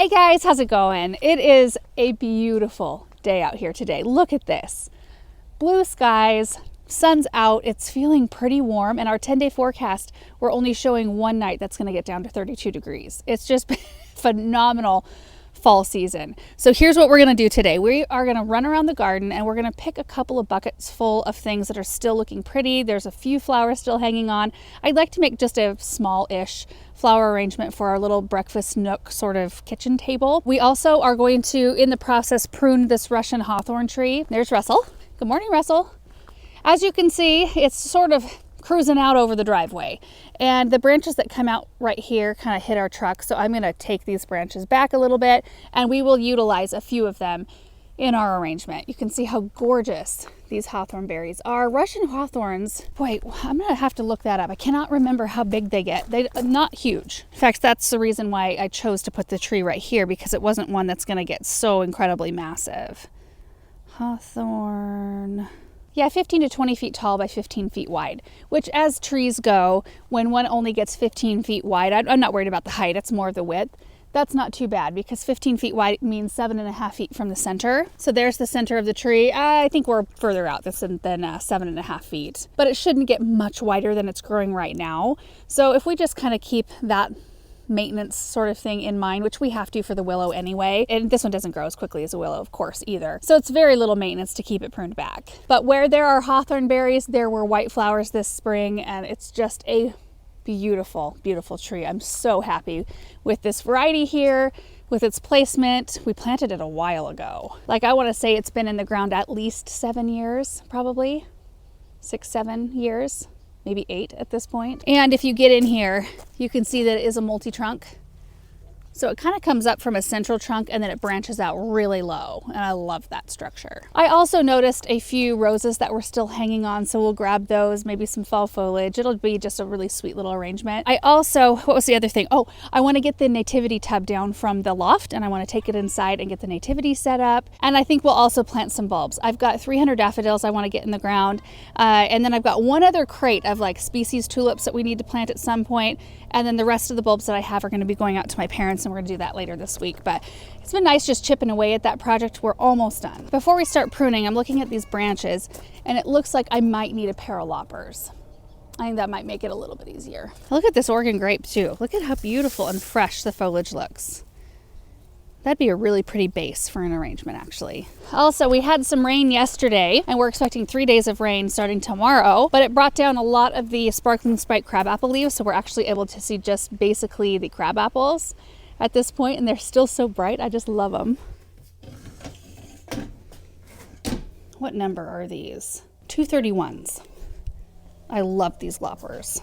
Hey guys, how's it going? It is a beautiful day out here today. Look at this. Blue skies, sun's out, it's feeling pretty warm, and our 10-day forecast, we're only showing one night that's going to get down to 32 degrees. It's just phenomenal fall season. So here's what we're going to do today. We are going to run around the garden and we're going to pick a couple of buckets full of things that are still looking pretty. There's a few flowers still hanging on. I'd like to make just a small-ish flower arrangement for our little breakfast nook sort of kitchen table. We also are going to, in the process, prune this Russian hawthorn tree. There's Russell. Good morning, Russell. As you can see, it's sort of cruising out over the driveway, and the branches that come out right here kind of hit our truck, so I'm going to take these branches back a little bit and we will utilize a few of them in our arrangement. You can see how gorgeous these hawthorn berries are. Russian hawthorns, boy, I'm going to have to look that up. I cannot remember how big they get. They're not huge. In fact, that's the reason why I chose to put the tree right here, because it wasn't one that's going to get so incredibly massive. Hawthorn. Yeah, 15 to 20 feet tall by 15 feet wide, which as trees go, when one only gets 15 feet wide, I'm not worried about the height, it's more the width. That's not too bad, because 15 feet wide means 7.5 feet from the center. So there's the center of the tree. I think we're further out than 7.5 feet, but it shouldn't get much wider than it's growing right now. So if we just kind of keep that maintenance sort of thing in mind, which we have to for the willow anyway, and this one doesn't grow as quickly as a willow, of course, either, so it's very little maintenance to keep it pruned back. But where there are hawthorn berries, there were white flowers this spring, and it's just a beautiful, beautiful tree. I'm so happy with this variety here, with its placement. We planted it a while ago. Like, I want to say it's been in the ground at least 7 years, probably 6, 7 years. Maybe 8 at this point. And if you get in here, you can see that it is a multi-trunk. So it kind of comes up from a central trunk and then it branches out really low. And I love that structure. I also noticed a few roses that were still hanging on, so we'll grab those, maybe some fall foliage. It'll be just a really sweet little arrangement. I also, what was the other thing? Oh, I want to get the nativity tub down from the loft and I want to take it inside and get the nativity set up. And I think we'll also plant some bulbs. I've got 300 daffodils I want to get in the ground. And then I've got one other crate of like species tulips that we need to plant at some point. And then the rest of the bulbs that I have are going to be going out to my parents, and we're going to do that later this week. But it's been nice just chipping away at that project. We're almost done. Before we start pruning, I'm looking at these branches, and it looks like I might need a pair of loppers. I think that might make it a little bit easier. Look at this Oregon grape too. Look at how beautiful and fresh the foliage looks. That'd be a really pretty base for an arrangement, actually. Also, we had some rain yesterday, and we're expecting 3 days of rain starting tomorrow, but it brought down a lot of the sparkling spike crabapple leaves, so we're actually able to see just basically the crab apples at this point, and they're still so bright. I just love them. What number are these? 231s. I love these loppers.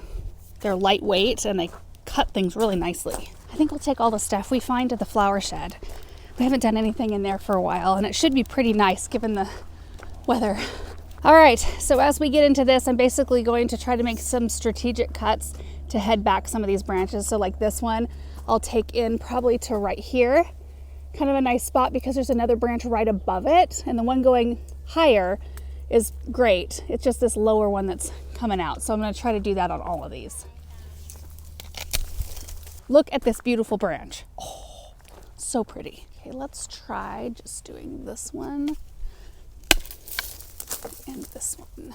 They're lightweight, and they cut things really nicely. I think we'll take all the stuff we find to the flower shed. We haven't done anything in there for a while, and it should be pretty nice given the weather. All right, so as we get into this, I'm basically going to try to make some strategic cuts to head back some of these branches. So like this one, I'll take in probably to right here. Kind of a nice spot because there's another branch right above it, and the one going higher is great. It's just this lower one that's coming out. So I'm going to try to do that on all of these. Look at this beautiful branch. Oh, so pretty. Okay, let's try just doing this one and this one.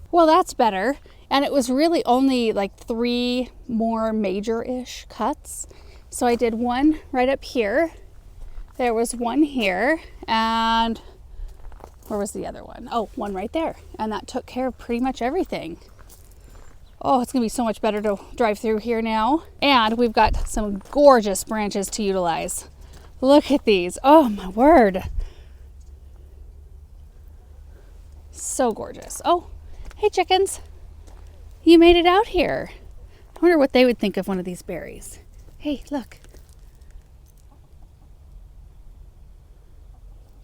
Well, that's better. And it was really only like 3 more major-ish cuts. So I did one right up here. There was one here, and where was the other one? Oh, one right there. And that took care of pretty much everything. Oh, it's gonna be so much better to drive through here now. And we've got some gorgeous branches to utilize. Look at these. Oh my word. So gorgeous. Oh, hey chickens. You made it out here. I wonder what they would think of one of these berries. Hey, look.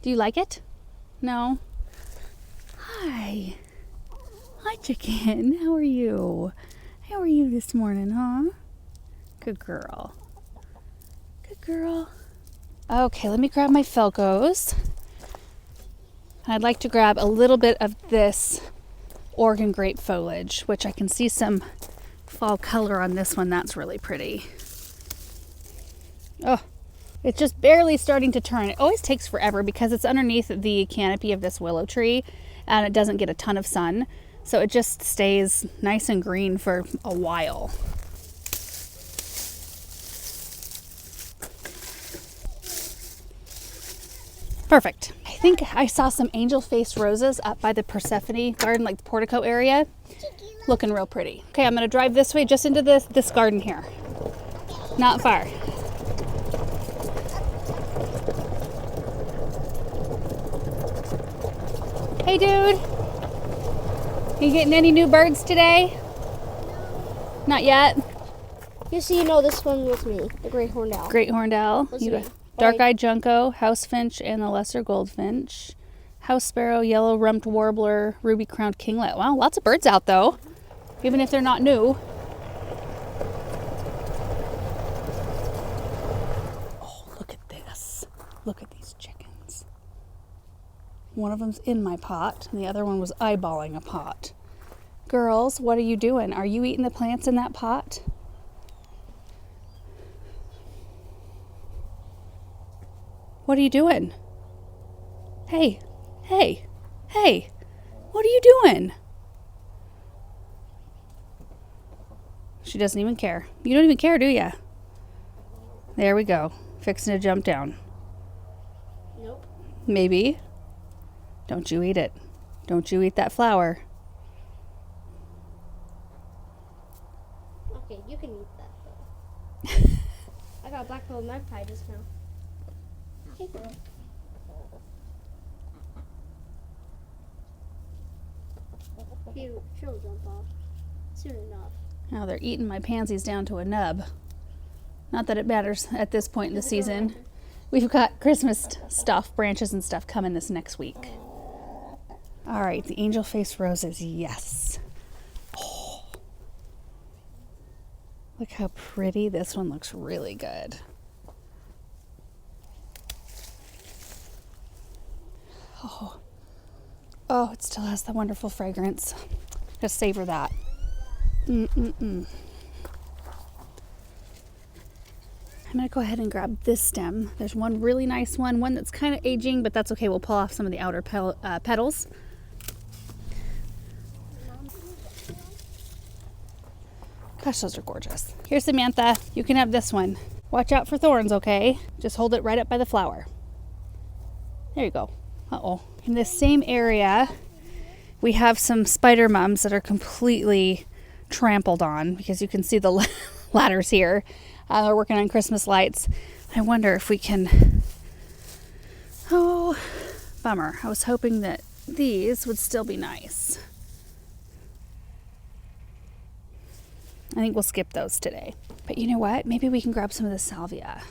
Do you like it? No? Hi. Hi, chicken. How are you? How are you this morning, huh? Good girl. Good girl. Okay, let me grab my Felcos. I'd like to grab a little bit of this Oregon grape foliage, which I can see some fall color on this one. That's really pretty. Oh, it's just barely starting to turn. It always takes forever because it's underneath the canopy of this willow tree and it doesn't get a ton of sun. So it just stays nice and green for a while. Perfect. I think I saw some angel face roses up by the Persephone garden, like the portico area. Looking real pretty. Okay, I'm gonna drive this way just into this garden here. Not far. Hey dude, you getting any new birds today? No. Not yet? Just so you know, this one was me, the great horned owl. Great horned owl. Dark-eyed junco, house finch, and the lesser goldfinch. House sparrow, yellow rumped warbler, ruby-crowned kinglet. Wow, lots of birds out though, even if they're not new. Oh, look at this. Look at these chickens. One of them's in my pot, and the other one was eyeballing a pot. Girls, what are you doing? Are you eating the plants in that pot? What are you doing? Hey, hey, hey, what are you doing? She doesn't even care. You don't even care, do ya? There we go. Fixing to jump down. Nope. Maybe. Don't you eat it. Don't you eat that flower. Okay, you can eat that though. I got a black-billed magpie just now. Hey girl. She'll jump off soon enough. Now they're eating my pansies down to a nub. Not that it matters at this point in the season. We've got Christmas stuff, branches and stuff coming this next week. All right, the angel face roses, yes. Oh. Look how pretty. This one looks really good. Oh, it still has the wonderful fragrance. Just savor that. I'm gonna go ahead and grab this stem. There's one really nice one that's kind of aging, but that's okay. We'll pull off some of the outer petals. Gosh, those are gorgeous. Here, Samantha, you can have this one. Watch out for thorns, okay? Just hold it right up by the flower. There you go. Uh-oh. In this same area, we have some spider mums that are completely trampled on because you can see the ladders here. They're working on Christmas lights. I wonder if we can... Oh, bummer. I was hoping that these would still be nice. I think we'll skip those today. But you know what? Maybe we can grab some of the salvia.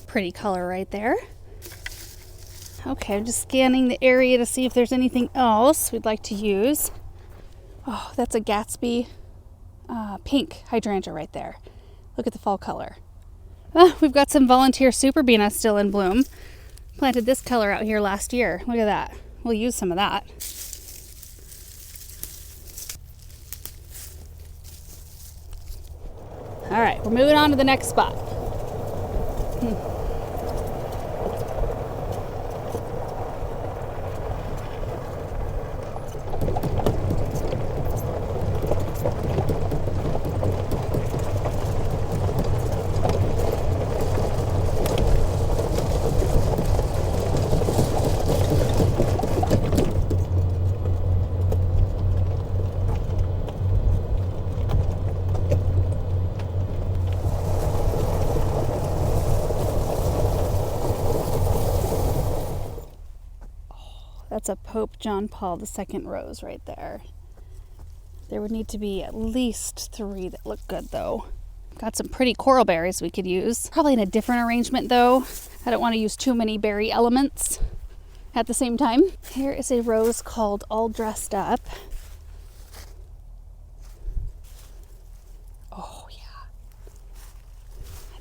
Pretty color right there. Okay, I'm just scanning the area to see if there's anything else we'd like to use. Oh, that's a Gatsby pink hydrangea right there. Look at the fall color. We've got some volunteer superbena still in bloom. Planted this color out here last year. Look at that. We'll use some of that. All right, we're moving on to the next spot. That's a Pope John Paul II rose right there. There would need to be at least 3 that look good though. Got some pretty coral berries we could use. Probably in a different arrangement though. I don't want to use too many berry elements at the same time. Here is a rose called All Dressed Up.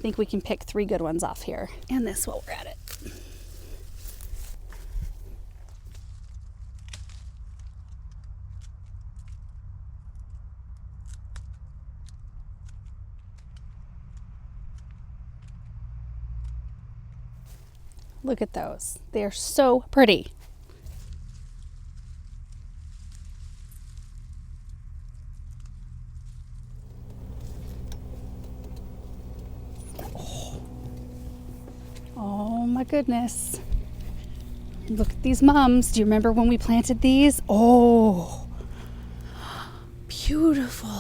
think we can pick 3 good ones off here. And this while we're at it. Look at those. They are so pretty. Oh my goodness. Look at these mums. Do you remember when we planted these? Oh, beautiful.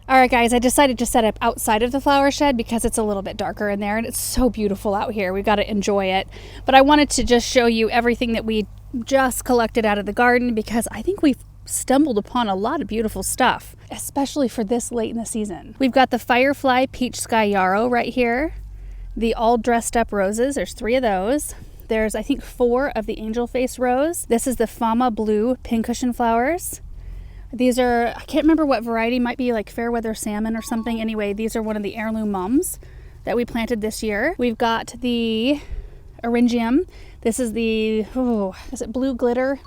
All right, guys, I decided to set up outside of the flower shed because it's a little bit darker in there and it's so beautiful out here. We've got to enjoy it. But I wanted to just show you everything that we just collected out of the garden because I think we've stumbled upon a lot of beautiful stuff, especially for this late in the season. We've got the Firefly Peach Sky Yarrow right here. The All Dressed Up Roses, there's 3 of those. There's, I think, 4 of the Angel Face Rose. This is the Fama Blue Pincushion Flowers. These are, I can't remember what variety, might be like Fairweather Salmon or something. Anyway, these are one of the heirloom mums that we planted this year. We've got the Eryngium. This is the, is it Blue Glitter?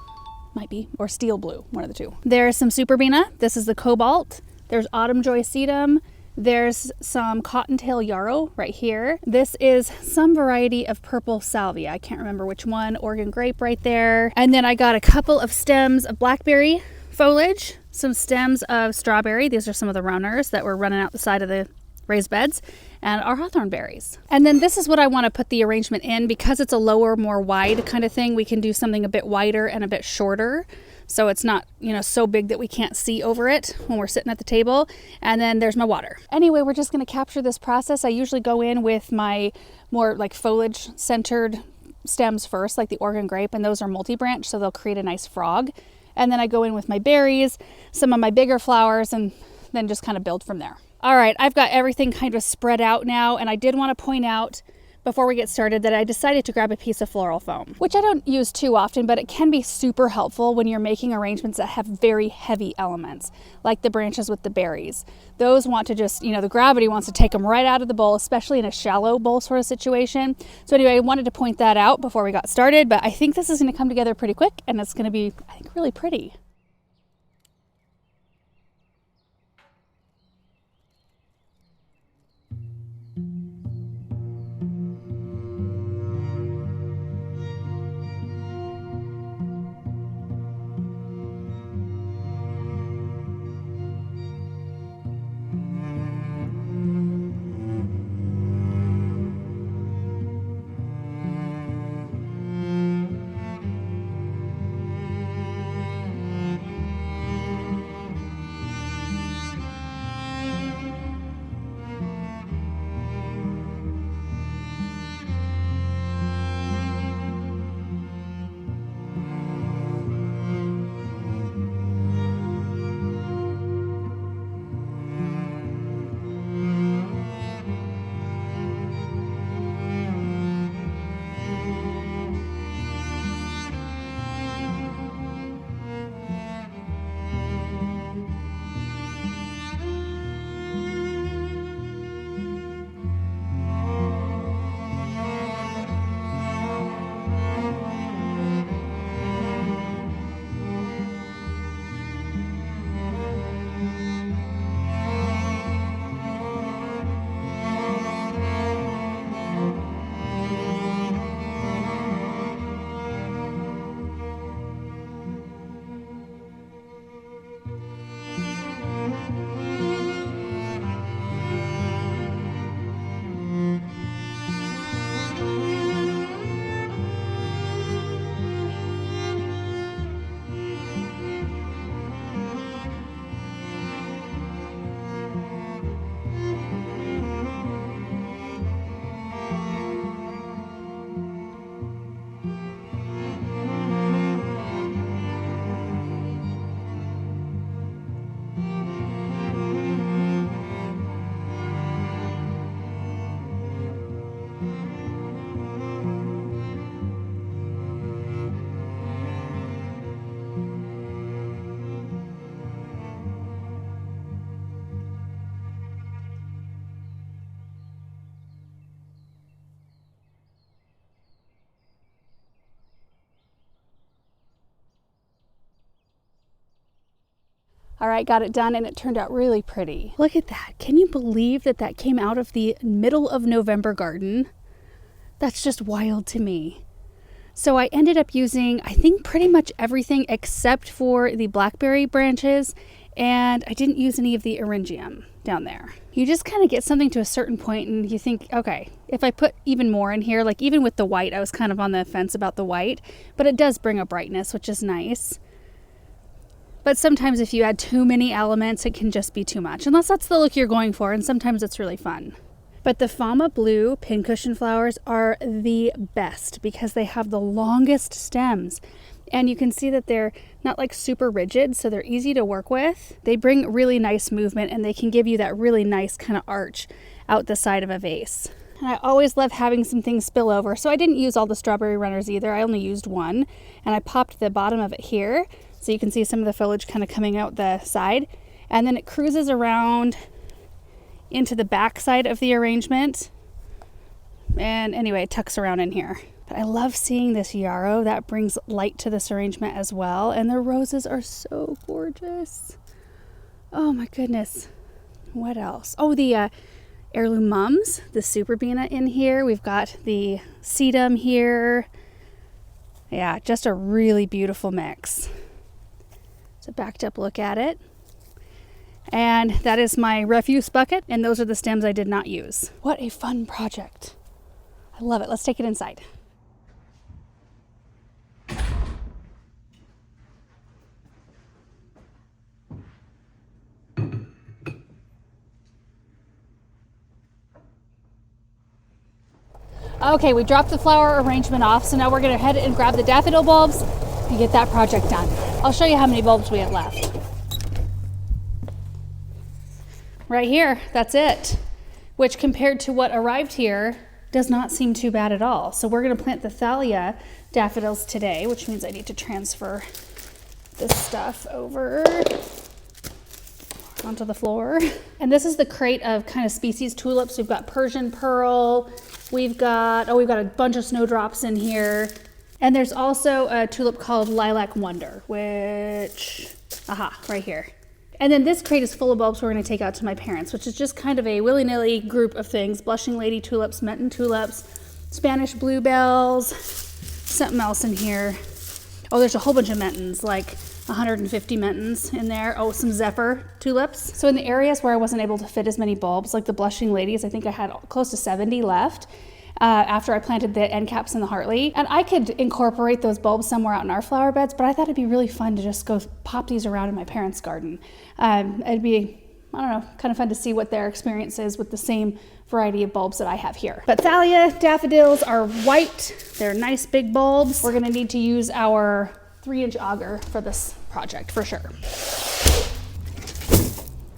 Might be, or Steel Blue, one of the 2. There's some Superbena. This is the Cobalt. There's Autumn Joy Sedum. There's some Cottontail Yarrow right here. This is some variety of purple salvia. I can't remember which one. Oregon Grape right there. And then I got a couple of stems of blackberry foliage, some stems of strawberry. These are some of the runners that were running out the side of the raised beds, and our hawthorn berries. And then this is what I want to put the arrangement in. Because it's a lower, more wide kind of thing, we can do something a bit wider and a bit shorter. So it's not, you know, so big that we can't see over it when we're sitting at the table. And then there's my water. Anyway, we're just going to capture this process. I usually go in with my more like foliage centered stems first, like the Oregon Grape, and those are multi-branch, so they'll create a nice frog. And then I go in with my berries, some of my bigger flowers, and then just kind of build from there. All right, I've got everything kind of spread out now, and I did want to point out before we get started that I decided to grab a piece of floral foam, which I don't use too often, but it can be super helpful when you're making arrangements that have very heavy elements, like the branches with the berries. Those want to just, you know, the gravity wants to take them right out of the bowl, especially in a shallow bowl sort of situation. So anyway, I wanted to point that out before we got started, but I think this is going to come together pretty quick, and it's going to be, I think, really pretty. All right, got it done and it turned out really pretty. Look at that. Can you believe that that came out of the middle of November garden? That's just wild to me. So I ended up using, I think, pretty much everything except for the blackberry branches, and I didn't use any of the eryngium down there. You just kind of get something to a certain point and you think, okay, if I put even more in here, like even with the white, I was kind of on the fence about the white, but it does bring a brightness, which is nice. But sometimes if you add too many elements, it can just be too much, unless that's the look you're going for, and sometimes it's really fun. But the Fama Blue pincushion flowers are the best because they have the longest stems. And you can see that they're not like super rigid, so they're easy to work with. They bring really nice movement and they can give you that really nice kind of arch out the side of a vase. And I always love having some things spill over. So I didn't use all the strawberry runners either. I only used one, and I popped the bottom of it here so you can see some of the foliage kind of coming out the side. And then it cruises around into the back side of the arrangement. And anyway, it tucks around in here. But I love seeing this yarrow. That brings light to this arrangement as well. And the roses are so gorgeous. Oh my goodness. What else? Oh, the heirloom mums, the superbena in here. We've got the sedum here. Yeah, just a really beautiful mix. It's a backed up look at it. And that is my refuse bucket, and those are the stems I did not use. What a fun project. I love it. Let's take it inside. Okay, we dropped the flower arrangement off, so now we're gonna head and grab the daffodil bulbs and get that project done. I'll show you how many bulbs we have left. Right here, that's it. Which compared to what arrived here, does not seem too bad at all. So we're gonna plant the thalia daffodils today, which means I need to transfer this stuff over onto the floor. And this is the crate of kind of species tulips. We've got Persian pearl, we've got a bunch of snowdrops in here. And there's also a tulip called Lilac Wonder, which, right here. And then this crate is full of bulbs we're going to take out to my parents, which is just kind of a willy-nilly group of things. Blushing lady tulips, Menton tulips, Spanish bluebells, something else in here. Oh, there's a whole bunch of Mentons, like 150 Mentons in there. Oh, some Zephyr tulips. So in the areas where I wasn't able to fit as many bulbs, like the blushing ladies, I think I had close to 70 left. After I planted the end caps in the Hartley. And I could incorporate those bulbs somewhere out in our flower beds, but I thought it'd be really fun to just go pop these around in my parents' garden. It'd be, I don't know, kind of fun to see what their experience is with the same variety of bulbs that I have here. But thalia daffodils are white. They're nice big bulbs. We're gonna need to use our 3-inch auger for this project for sure.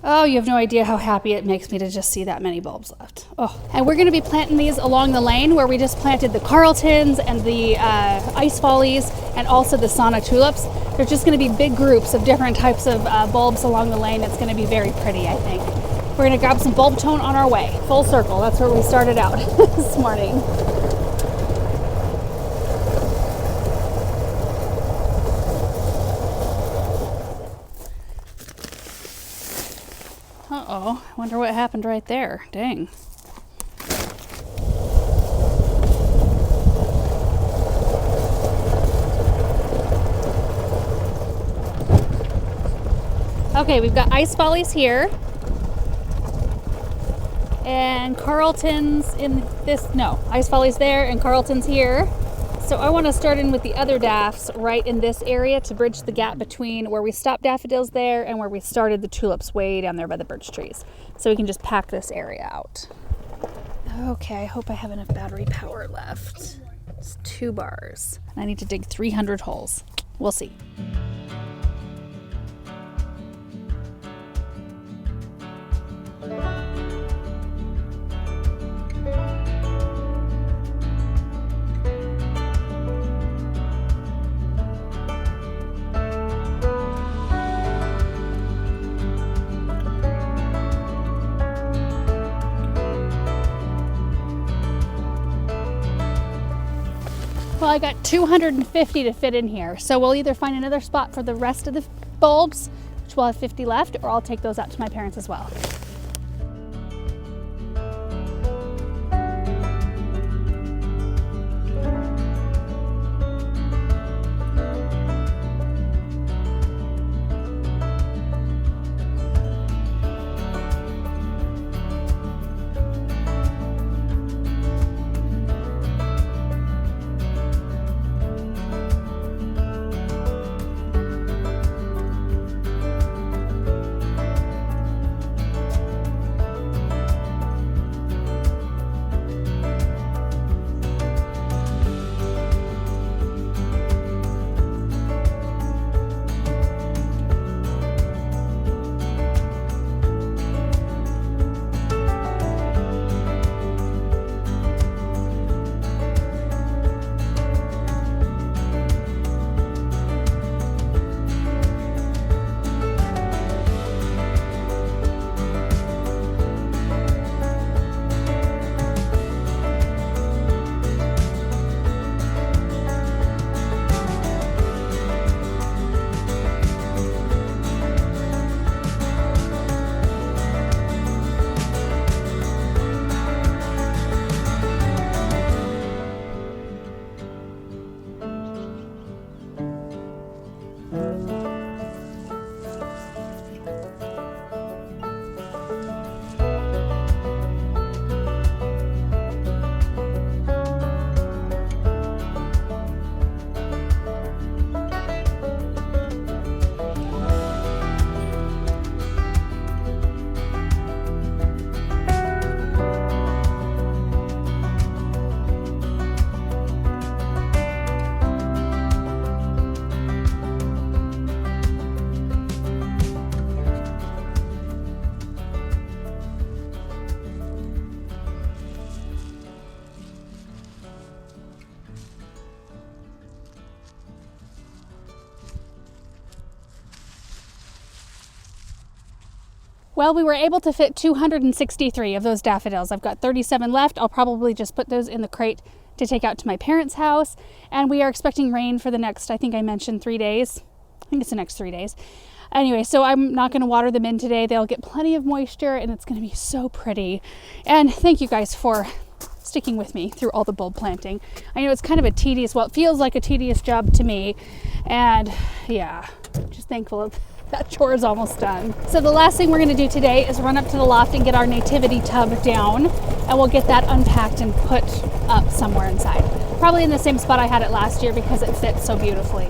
Oh, you have no idea how happy it makes me to just see that many bulbs left. Oh, and we're gonna be planting these along the lane where we just planted the Carltons and the ice follies and also the sauna tulips. There's just gonna be big groups of different types of bulbs along the lane. It's gonna be very pretty, I think. We're gonna grab some bulb tone on our way. Full circle, that's where we started out this morning. Uh-oh, I wonder what happened right there. Dang. Okay, we've got ice follies here. And Carltons in this, no, ice follies there and Carltons here. So I want to start in with the other daffs right in this area to bridge the gap between where we stopped daffodils there and where we started the tulips way down there by the birch trees. So we can just pack this area out. Okay, I hope I have enough battery power left. It's 2 bars. I need to dig 300 holes. We'll see. Well, I got 250 to fit in here, so we'll either find another spot for the rest of the bulbs, which we'll have 50 left, or I'll take those out to my parents as well. Well, we were able to fit 263 of those daffodils. I've got 37 left. I'll probably just put those in the crate to take out to my parents' house. And we are expecting rain for the next, I think I mentioned 3 days. I think it's the next 3 days. Anyway, so I'm not going to water them in today. They'll get plenty of moisture and it's going to be so pretty. And thank you guys for sticking with me through all the bulb planting. I know it's kind of a tedious, well, it feels like a tedious job to me. And yeah, just thankful that chore is almost done. So the last thing we're going to do today is run up to the loft and get our nativity tub down, and we'll get that unpacked and put up somewhere inside. Probably in the same spot I had it last year because it fits so beautifully.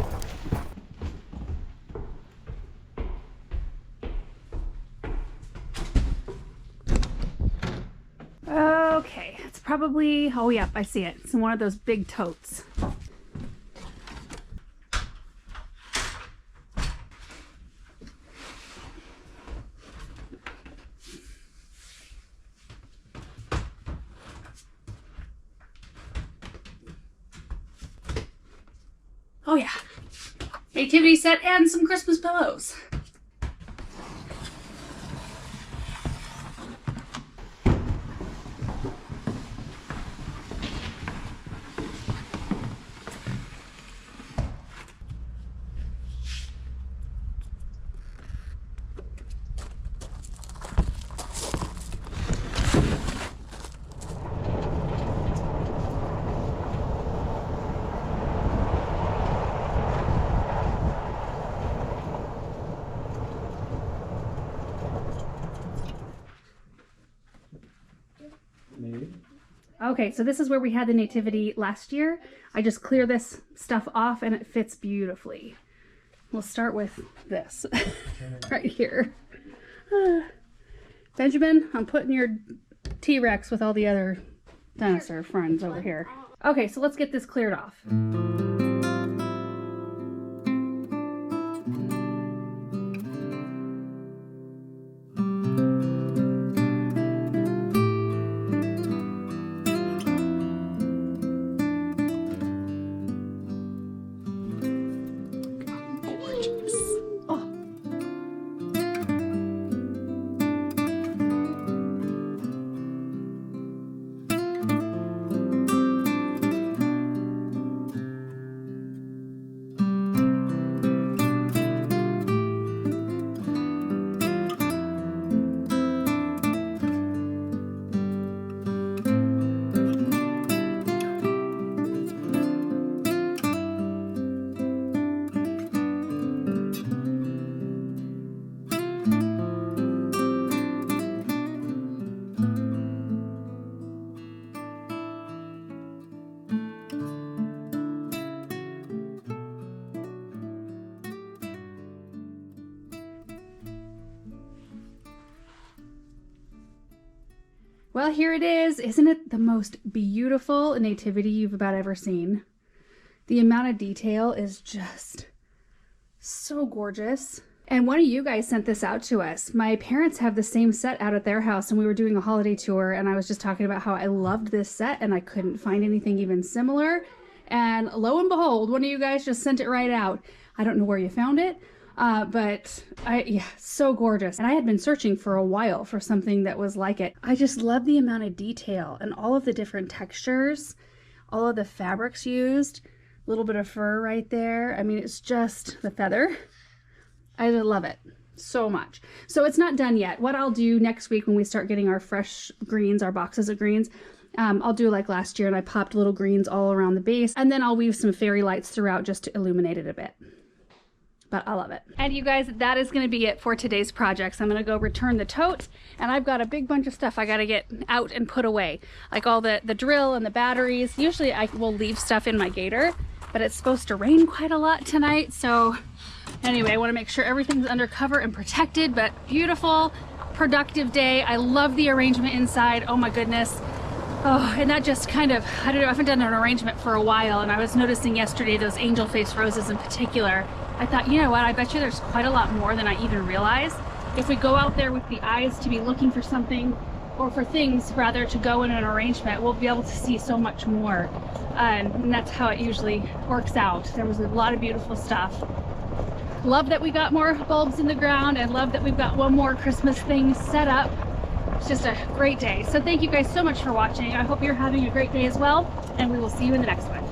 Okay, it's probably, oh yeah, I see it. It's in one of those big totes. Oh yeah, nativity set and some Christmas pillows. Okay, so this is where we had the nativity last year. I just clear this stuff off and it fits beautifully. We'll start with this right here. Benjamin, I'm putting your T-Rex with all the other dinosaur friends over here. Okay, so let's get this cleared off. Well, here it is. Isn't it the most beautiful nativity you've about ever seen? The amount of detail is just so gorgeous. And one of you guys sent this out to us. My parents have the same set out at their house, and we were doing a holiday tour, and I was just talking about how I loved this set and I couldn't find anything even similar. And lo and behold, one of you guys just sent it right out. I don't know where you found it, but yeah, so gorgeous. And I had been searching for a while for something that was like it. I just love the amount of detail and all of the different textures, all of the fabrics used, a little bit of fur right there. I mean, it's just the feather. I love it so much. So it's not done yet. What I'll do next week when we start getting our fresh greens, our boxes of greens, I'll do like last year, and I popped little greens all around the base, and then I'll weave some fairy lights throughout just to illuminate it a bit. But I love it. And you guys, that is going to be it for today's projects. I'm going to go return the totes, and I've got a big bunch of stuff I got to get out and put away, like all the drill and the batteries. Usually I will leave stuff in my gator, but it's supposed to rain quite a lot tonight, so anyway, I want to make sure everything's under cover and protected. But beautiful, productive day. I love the arrangement inside. Oh my goodness. Oh, and that just kind of, I don't know, I haven't done an arrangement for a while, and I was noticing yesterday those angel face roses in particular. I thought, you know what, I bet you there's quite a lot more than I even realized. If we go out there with the eyes to be looking for something, or for things rather to go in an arrangement, we'll be able to see so much more. And that's how it usually works out. There was a lot of beautiful stuff. Love that we got more bulbs in the ground, and love that we've got one more Christmas thing set up. It's just a great day. So thank you guys so much for watching. I hope you're having a great day as well, and we will see you in the next one.